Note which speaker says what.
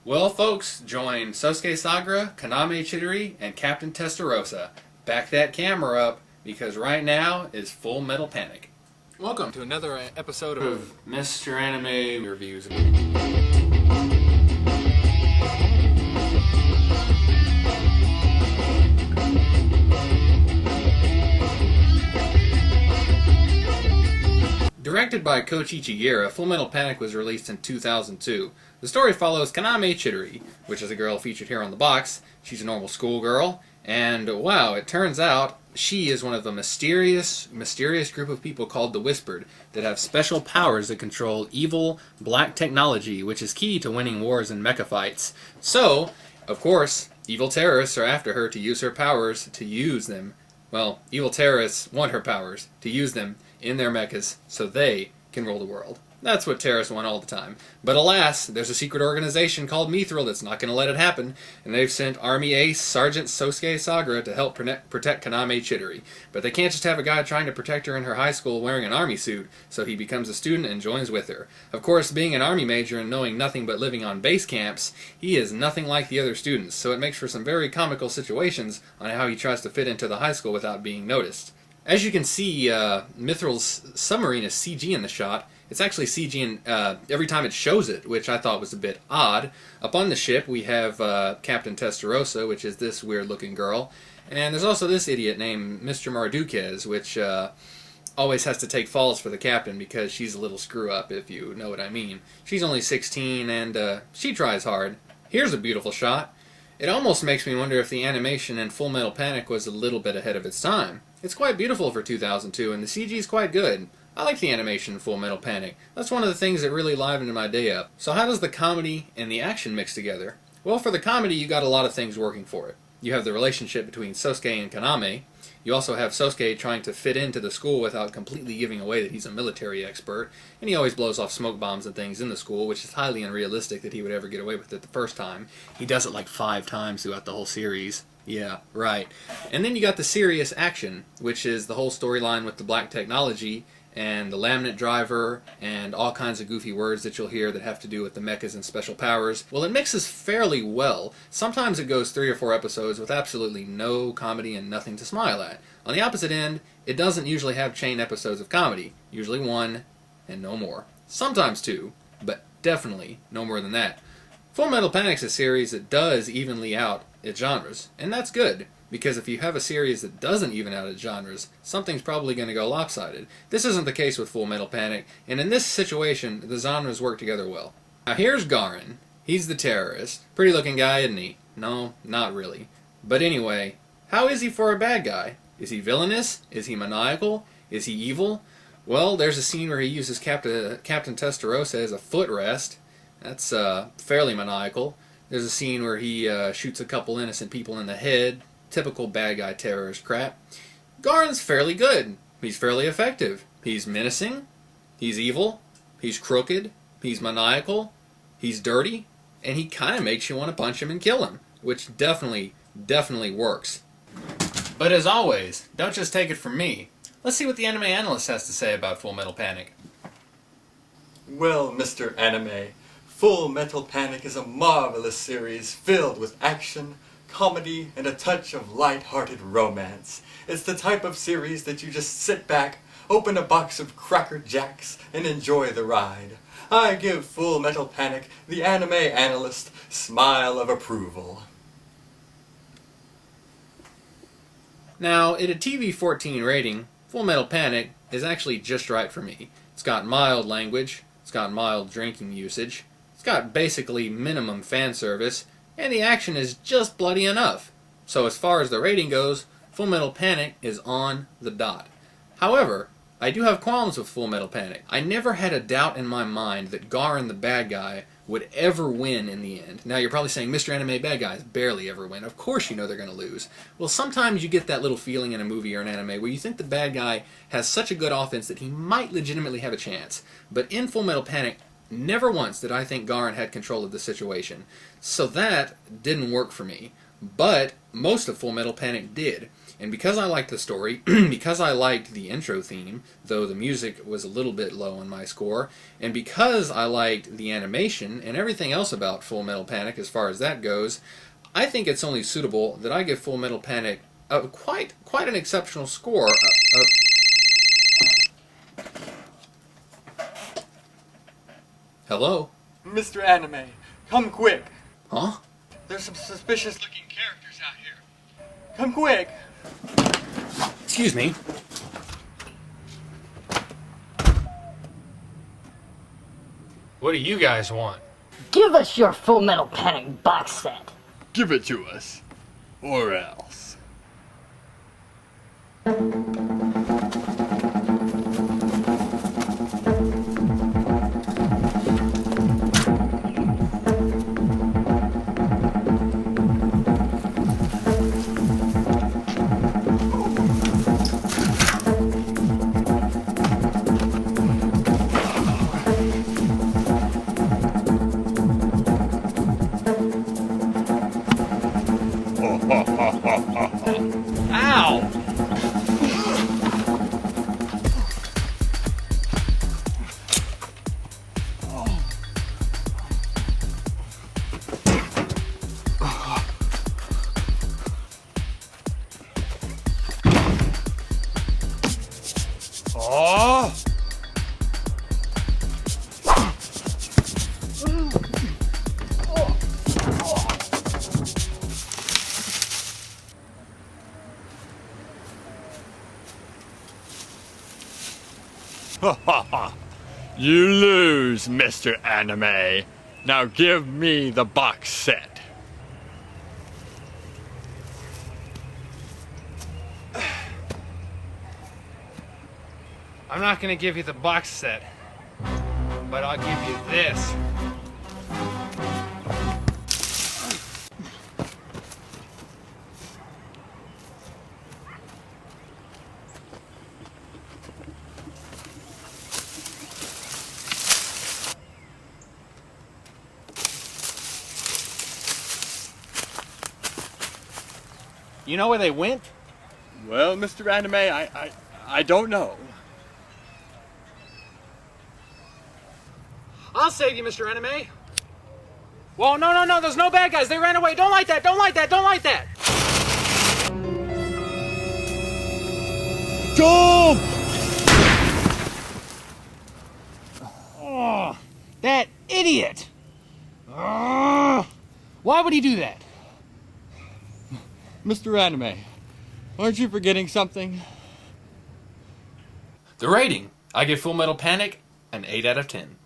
Speaker 1: Well, folks, join Sosuke Sagara, Kaname Chidori, and Captain Testarossa. Back that camera up, because right now is Full Metal Panic.
Speaker 2: Welcome to another episode of
Speaker 1: Mr. Anime Reviews. Directed by Koichi Chihira, Full Metal Panic was released in 2002. The story follows Kaname Chidori, which is a girl featured here on the box. She's a normal schoolgirl, and wow, it turns out she is one of the mysterious group of people called the Whispered that have special powers that control evil, black technology, which is key to winning wars and mecha fights. So, of course, evil terrorists are after her to use her powers to use them. Well, evil terrorists want her powers to use them in their mechas so they can rule the world. That's what terrorists want all the time. But alas, there's a secret organization called Mithril that's not going to let it happen, and they've sent Army Ace Sergeant Sosuke Sagara to help protect Kaname Chidori. But they can't just have a guy trying to protect her in her high school wearing an army suit, so he becomes a student and joins with her. Of course, being an army major and knowing nothing but living on base camps, he is nothing like the other students, so it makes for some very comical situations on how he tries to fit into the high school without being noticed. As you can see, Mithril's submarine is CG in the shot. It's actually CG in, every time it shows it, which I thought was a bit odd. Up on the ship, we have Captain Testarossa, which is this weird-looking girl. And there's also this idiot named Mr. Marduquez, which always has to take falls for the captain because she's a little screw-up, if you know what I mean. She's only 16, and she tries hard. Here's a beautiful shot. It almost makes me wonder if the animation in Full Metal Panic was a little bit ahead of its time. It's quite beautiful for 2002, and the CG is quite good. I like the animation in Full Metal Panic. That's one of the things that really livened my day up. So how does the comedy and the action mix together? Well, for the comedy, you got a lot of things working for it. You have the relationship between Sosuke and Kaname. You also have Sosuke trying to fit into the school without completely giving away that he's a military expert. And he always blows off smoke bombs and things in the school, which is highly unrealistic that he would ever get away with it the first time. He does it like 5 times throughout the whole series. Yeah, right. And then you got the serious action, which is the whole storyline with the black technology and the laminate driver and all kinds of goofy words that you'll hear that have to do with the mechas and special powers. Well, it mixes fairly well. Sometimes it goes 3 or 4 episodes with absolutely no comedy and nothing to smile at. On the opposite end, it doesn't usually have chain episodes of comedy. Usually 1 and no more. Sometimes 2, but definitely no more than that. Full Metal Panic's a series that does evenly out its genres, and that's good, because if you have a series that doesn't even out its genres, something's probably going to go lopsided. This isn't the case with Full Metal Panic, and in this situation, the genres work together well. Now here's Garin. He's the terrorist. Pretty looking guy, isn't he? No, not really. But anyway, how is he for a bad guy? Is he villainous? Is he maniacal? Is he evil? Well, there's a scene where he uses Captain Testarossa as a footrest. That's fairly maniacal. There's a scene where he shoots a couple innocent people in the head. Typical bad guy terrorist crap. Garin's fairly good. He's fairly effective. He's menacing. He's evil. He's crooked. He's maniacal. He's dirty. And he kind of makes you want to punch him and kill him. Which definitely works. But as always, don't just take it from me. Let's see what the anime analyst has to say about Full Metal Panic.
Speaker 3: Well, Mr. Anime, Full Metal Panic is a marvelous series filled with action, comedy, and a touch of light-hearted romance. It's the type of series that you just sit back, open a box of Cracker Jacks, and enjoy the ride. I give Full Metal Panic the anime analyst smile of approval.
Speaker 1: Now, at a TV-14 rating, Full Metal Panic is actually just right for me. It's got mild language, it's got mild drinking usage, it's got basically minimum fan service, and the action is just bloody enough. So as far as the rating goes, Full Metal Panic is on the dot. However, I do have qualms with Full Metal Panic. I never had a doubt in my mind that Garin the bad guy would ever win in the end. Now you're probably saying, Mr. Anime, bad guys barely ever win. Of course you know they're going to lose. Well, sometimes you get that little feeling in a movie or an anime where you think the bad guy has such a good offense that he might legitimately have a chance. But in Full Metal Panic, never once did I think Garin had control of the situation. So that didn't work for me. but most of Full Metal Panic did. And because I liked the story, because I liked the intro theme, though the music was a little bit low on my score, and because I liked the animation and everything else about Full Metal Panic as far as that goes, I think it's only suitable that I give Full Metal Panic quite an exceptional score. Hello?
Speaker 3: Mr. Anime, come quick.
Speaker 1: Huh?
Speaker 3: There's some suspicious looking characters out here. Come quick.
Speaker 1: Excuse me.
Speaker 2: What do you guys want?
Speaker 4: Give us your Full Metal Panic box set.
Speaker 3: Give it to us. Or else.
Speaker 2: Ow! Oh!
Speaker 3: You lose, Mr. Anime. Now give me the box set.
Speaker 2: I'm not gonna give you the box set, but I'll give you this. You know where they went?
Speaker 3: Well, Mr. Anime, I don't know.
Speaker 2: I'll save you, Mr. Anime. Whoa, no, there's no bad guys. They ran away. Don't light that, don't light that, don't light that.
Speaker 3: Jump!
Speaker 2: Oh, that idiot. Why would he do that?
Speaker 3: Mr. Anime, aren't you forgetting something?
Speaker 1: The rating. I give Full Metal Panic an 8 out of 10.